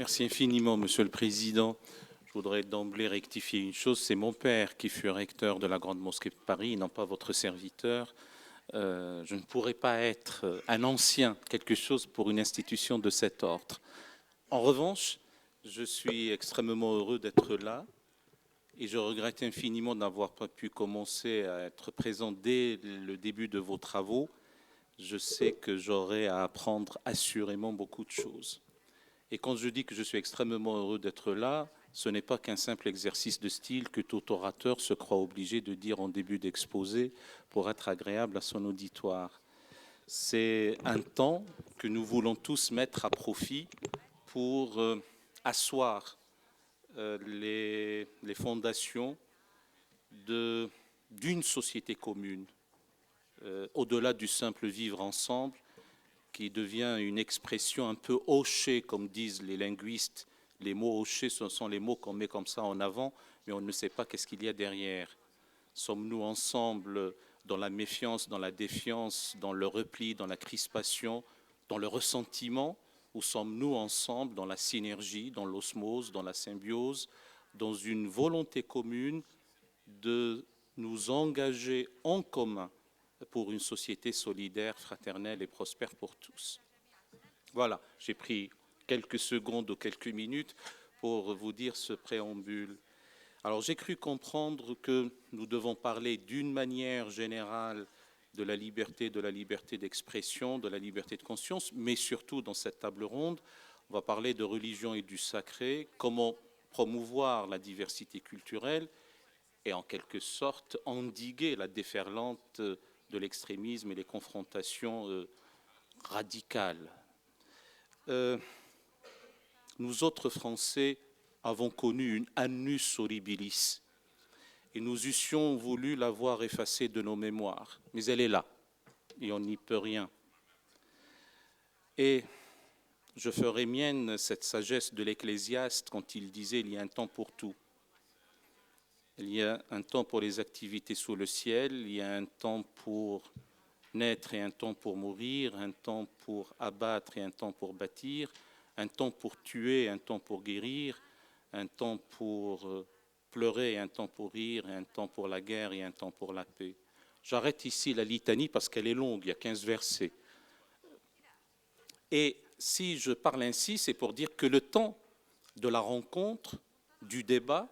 Merci infiniment, Monsieur le Président. Je voudrais d'emblée rectifier une chose. C'est mon père qui fut recteur de la Grande Mosquée de Paris, non pas votre serviteur. Je ne pourrais pas être un ancien quelque chose pour une institution de cet ordre. En revanche, je suis extrêmement heureux d'être là et je regrette infiniment d'avoir pas pu commencer à être présent dès le début de vos travaux. Je sais que j'aurai à apprendre assurément beaucoup de choses. Et quand je dis que je suis extrêmement heureux d'être là, ce n'est pas qu'un simple exercice de style que tout orateur se croit obligé de dire en début d'exposé pour être agréable à son auditoire. C'est un temps que nous voulons tous mettre à profit pour asseoir les fondations d'une société commune, au-delà du simple vivre ensemble, qui devient une expression un peu hochée, comme disent les linguistes. Les mots hochés, ce sont les mots qu'on met comme ça en avant, mais on ne sait pas qu'est-ce qu'il y a derrière. Sommes-nous ensemble dans la méfiance, dans la défiance, dans le repli, dans la crispation, dans le ressentiment, ou sommes-nous ensemble dans la synergie, dans l'osmose, dans la symbiose, dans une volonté commune de nous engager en commun pour une société solidaire, fraternelle et prospère pour tous. Voilà, j'ai pris quelques secondes ou quelques minutes pour vous dire ce préambule. Alors j'ai cru comprendre que nous devons parler d'une manière générale de la liberté d'expression, de la liberté de conscience, mais surtout dans cette table ronde, on va parler de religion et du sacré, comment promouvoir la diversité culturelle et en quelque sorte endiguer la déferlante de l'extrémisme et les confrontations radicales. Nous autres Français avons connu une annus horribilis et nous eussions voulu l'avoir effacée de nos mémoires, mais elle est là et on n'y peut rien. Et je ferai mienne cette sagesse de l'Ecclésiaste quand il disait « il y a un temps pour tout ». Il y a un temps pour les activités sous le ciel, il y a un temps pour naître et un temps pour mourir, un temps pour abattre et un temps pour bâtir, un temps pour tuer et un temps pour guérir, un temps pour pleurer et un temps pour rire, et un temps pour la guerre et un temps pour la paix. J'arrête ici la litanie parce qu'elle est longue, il y a 15 versets. Et si je parle ainsi, c'est pour dire que le temps de la rencontre, du débat,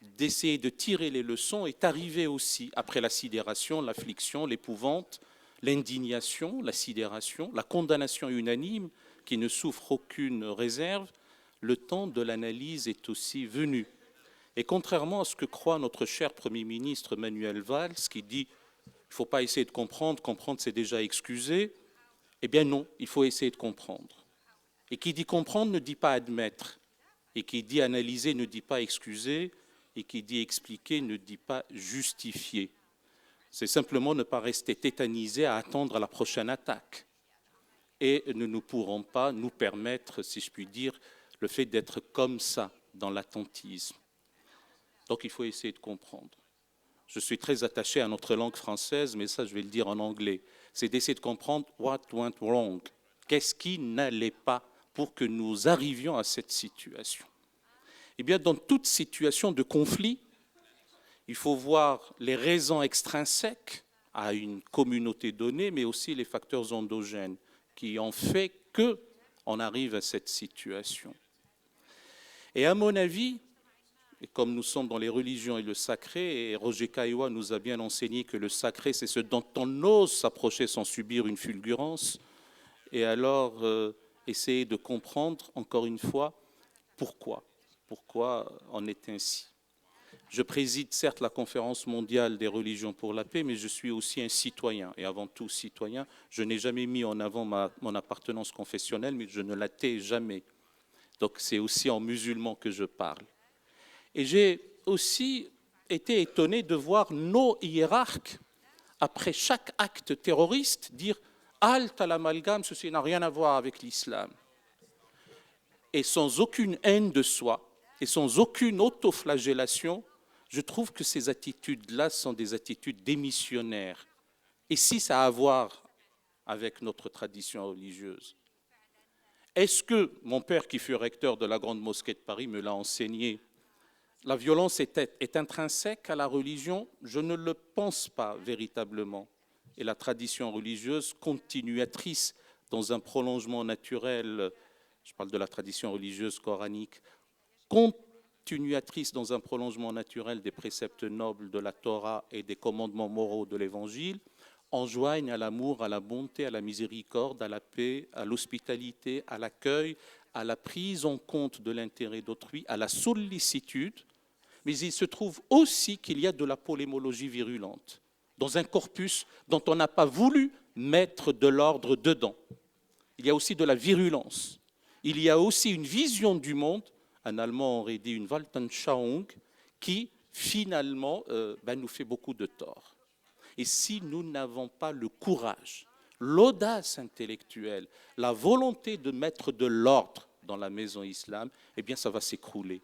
d'essayer de tirer les leçons est arrivé aussi après la sidération, l'affliction, l'épouvante, l'indignation, la sidération, la condamnation unanime qui ne souffre aucune réserve. Le temps de l'analyse est aussi venu. Et contrairement à ce que croit notre cher Premier ministre Manuel Valls, qui dit « il ne faut pas essayer de comprendre, comprendre c'est déjà excuser », eh bien non, il faut essayer de comprendre. Et qui dit comprendre ne dit pas admettre, et qui dit analyser ne dit pas excuser, et qui dit expliquer ne dit pas justifier. C'est simplement ne pas rester tétanisé à attendre la prochaine attaque. Et ne nous pourrons pas nous permettre, si je puis dire, le fait d'être comme ça, dans l'attentisme. Donc il faut essayer de comprendre. Je suis très attaché à notre langue française, mais ça je vais le dire en anglais. C'est d'essayer de comprendre what went wrong. Qu'est-ce qui n'allait pas pour que nous arrivions à cette situation? Eh bien, dans toute situation de conflit, il faut voir les raisons extrinsèques à une communauté donnée, mais aussi les facteurs endogènes qui ont fait qu'on arrive à cette situation. Et à mon avis, et comme nous sommes dans les religions et le sacré, et Roger Caillois nous a bien enseigné que le sacré, c'est ce dont on ose s'approcher sans subir une fulgurance, et alors essayer de comprendre, encore une fois, pourquoi on est ainsi. Je préside certes la conférence mondiale des religions pour la paix, mais je suis aussi un citoyen, et avant tout citoyen. Je n'ai jamais mis en avant mon appartenance confessionnelle, mais je ne la tais jamais. Donc c'est aussi en musulman que je parle. Et j'ai aussi été étonné de voir nos hiérarques, après chaque acte terroriste, dire « halte à l'amalgame, ceci n'a rien à voir avec l'islam ». Et sans aucune haine de soi, et sans aucune autoflagellation, je trouve que ces attitudes-là sont des attitudes démissionnaires. Et si ça a à voir avec notre tradition religieuse? Est-ce que mon père, qui fut recteur de la Grande Mosquée de Paris, me l'a enseigné? La violence est intrinsèque à la religion? Je ne le pense pas véritablement. Et la tradition religieuse continuatrice dans un prolongement naturel, je parle de la tradition religieuse coranique, continuatrice dans un prolongement naturel des préceptes nobles de la Torah et des commandements moraux de l'Évangile, enjoignent à l'amour, à la bonté, à la miséricorde, à la paix, à l'hospitalité, à l'accueil, à la prise en compte de l'intérêt d'autrui, à la sollicitude, mais il se trouve aussi qu'il y a de la polémologie virulente, dans un corpus dont on n'a pas voulu mettre de l'ordre dedans. Il y a aussi de la virulence. Il y a aussi une vision du monde, un Allemand aurait dit une Weltanschauung, qui finalement nous fait beaucoup de tort. Et si nous n'avons pas le courage, l'audace intellectuelle, la volonté de mettre de l'ordre dans la maison islam, eh bien ça va s'écrouler.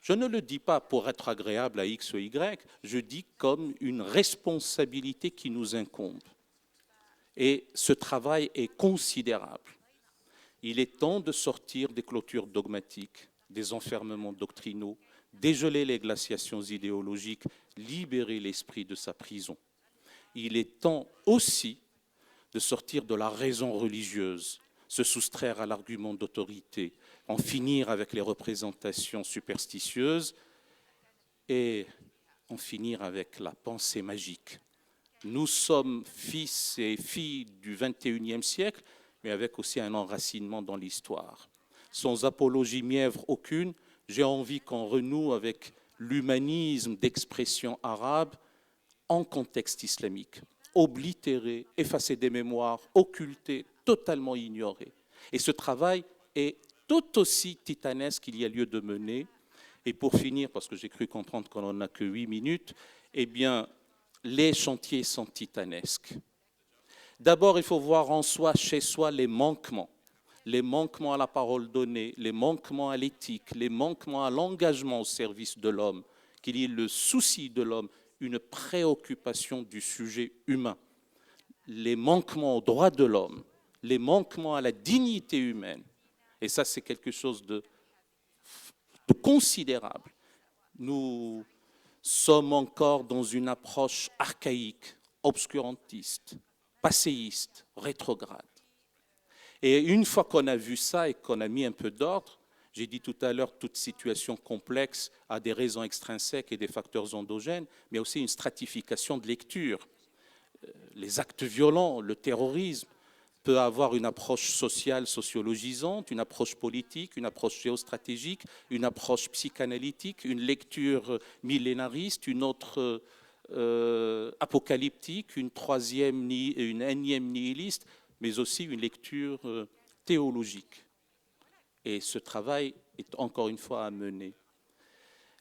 Je ne le dis pas pour être agréable à X ou Y, je dis comme une responsabilité qui nous incombe. Et ce travail est considérable. Il est temps de sortir des clôtures dogmatiques, des enfermements doctrinaux, dégeler les glaciations idéologiques, libérer l'esprit de sa prison. Il est temps aussi de sortir de la raison religieuse, se soustraire à l'argument d'autorité, en finir avec les représentations superstitieuses et en finir avec la pensée magique. Nous sommes fils et filles du XXIe siècle, mais avec aussi un enracinement dans l'histoire. Sans apologie mièvre aucune, j'ai envie qu'on renoue avec l'humanisme d'expression arabe en contexte islamique, oblitéré, effacé des mémoires, occulté, totalement ignoré. Et ce travail est tout aussi titanesque qu'il y a lieu de mener. Et pour finir, parce que j'ai cru comprendre qu'on n'en a que 8 minutes, eh bien, les chantiers sont titanesques. D'abord, il faut voir en soi, chez soi, les manquements à la parole donnée, les manquements à l'éthique, les manquements à l'engagement au service de l'homme, qu'il y ait le souci de l'homme, une préoccupation du sujet humain, les manquements aux droits de l'homme, les manquements à la dignité humaine. Et ça, c'est quelque chose de considérable. Nous sommes encore dans une approche archaïque, obscurantiste, passéiste, rétrograde. Et une fois qu'on a vu ça et qu'on a mis un peu d'ordre, j'ai dit tout à l'heure, toute situation complexe a des raisons extrinsèques et des facteurs endogènes, mais aussi une stratification de lecture. Les actes violents, le terrorisme, peut avoir une approche sociale, sociologisante, une approche politique, une approche géostratégique, une approche psychanalytique, une lecture millénariste, une autre apocalyptique, une troisième, une énième nihiliste, mais aussi une lecture théologique. Et ce travail est encore une fois à mener.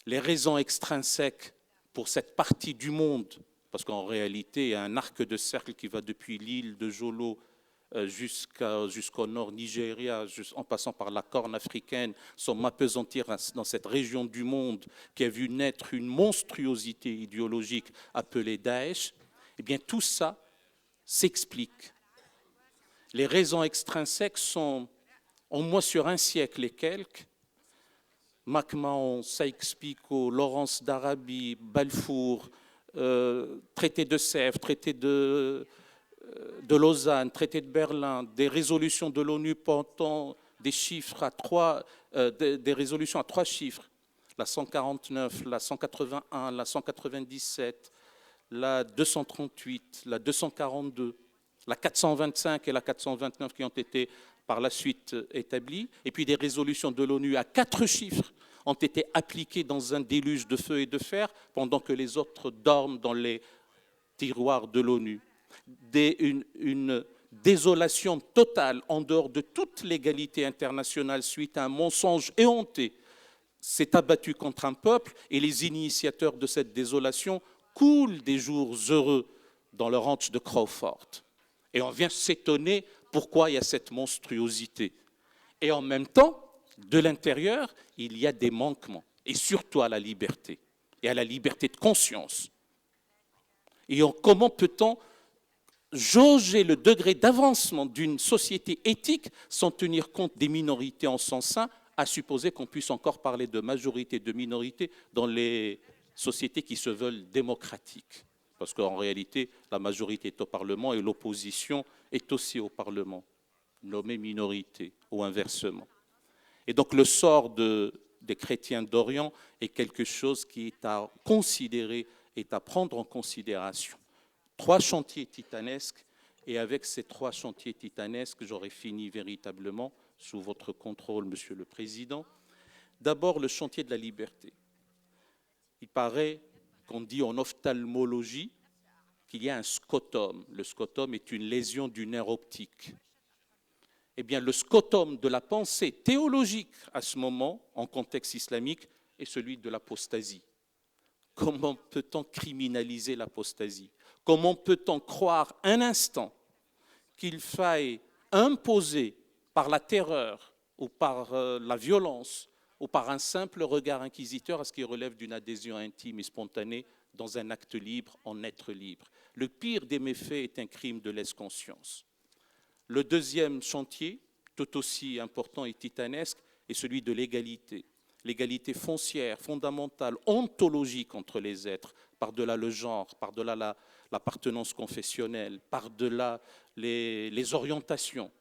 Les raisons extrinsèques pour cette partie du monde, parce qu'en réalité, il y a un arc de cercle qui va depuis l'île de Jolo jusqu'au nord Nigeria, en passant par la Corne africaine, sans m'appesantir dans cette région du monde qui a vu naître une monstruosité idéologique appelée Daesh, eh bien tout ça s'explique. Les raisons extrinsèques sont, en moins sur un siècle et quelques, MacMahon, Sykes-Picot, Laurence d'Arabie, Balfour, traité de Sèvres, traité de Lausanne, traité de Berlin, des résolutions de l'ONU portant des chiffres des résolutions à 3 chiffres, la 149, la 181, la 197, la 238, la 242, la 425 et la 429 qui ont été par la suite établies, et puis des résolutions de l'ONU à 4 chiffres ont été appliquées dans un déluge de feu et de fer pendant que les autres dorment dans les tiroirs de l'ONU. Une désolation totale en dehors de toute légalité internationale suite à un mensonge éhonté s'est abattu contre un peuple et les initiateurs de cette désolation coulent des jours heureux dans le ranch de Crawford. Et on vient s'étonner pourquoi il y a cette monstruosité. Et en même temps, de l'intérieur, il y a des manquements, et surtout à la liberté, et à la liberté de conscience. Et comment peut-on jauger le degré d'avancement d'une société éthique sans tenir compte des minorités en son sein, à supposer qu'on puisse encore parler de majorité, de minorité dans les sociétés qui se veulent démocratiques. Parce qu'en réalité, la majorité est au Parlement et l'opposition est aussi au Parlement, nommée minorité ou inversement. Et donc le sort des chrétiens d'Orient est quelque chose qui est à considérer, est à prendre en considération. 3 chantiers titanesques, et avec ces 3 chantiers titanesques, j'aurai fini véritablement sous votre contrôle, Monsieur le Président. D'abord, le chantier de la liberté. Il paraît qu'on dit en ophtalmologie qu'il y a un scotum. Le scotum est une lésion du nerf optique. Eh bien, le scotum de la pensée théologique à ce moment, en contexte islamique, est celui de l'apostasie. Comment peut-on criminaliser l'apostasie? Comment peut-on croire un instant qu'il faille imposer par la terreur ou par la violence ou par un simple regard inquisiteur à ce qui relève d'une adhésion intime et spontanée dans un acte libre, en être libre? Le pire des méfaits est un crime de lèse-conscience. Le deuxième chantier, tout aussi important et titanesque, est celui de l'égalité. L'égalité foncière, fondamentale, ontologique entre les êtres, par-delà le genre, par-delà l'appartenance confessionnelle, par-delà les orientations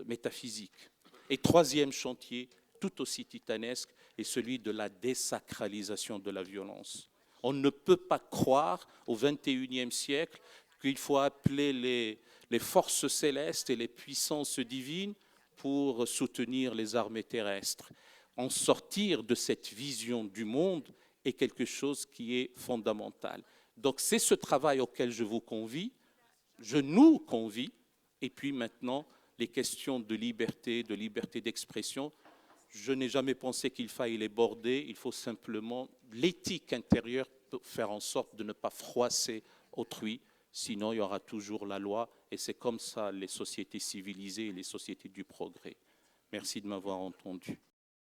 métaphysiques. Et troisième chantier, tout aussi titanesque, est celui de la désacralisation de la violence. On ne peut pas croire au XXIe siècle qu'il faut appeler les forces célestes et les puissances divines pour soutenir les armées terrestres. En sortir de cette vision du monde est quelque chose qui est fondamental. Donc c'est ce travail auquel je vous convie, je nous convie, et puis maintenant les questions de liberté d'expression, je n'ai jamais pensé qu'il faille les border, il faut simplement l'éthique intérieure pour faire en sorte de ne pas froisser autrui, sinon il y aura toujours la loi, et c'est comme ça les sociétés civilisées et les sociétés du progrès. Merci de m'avoir entendu.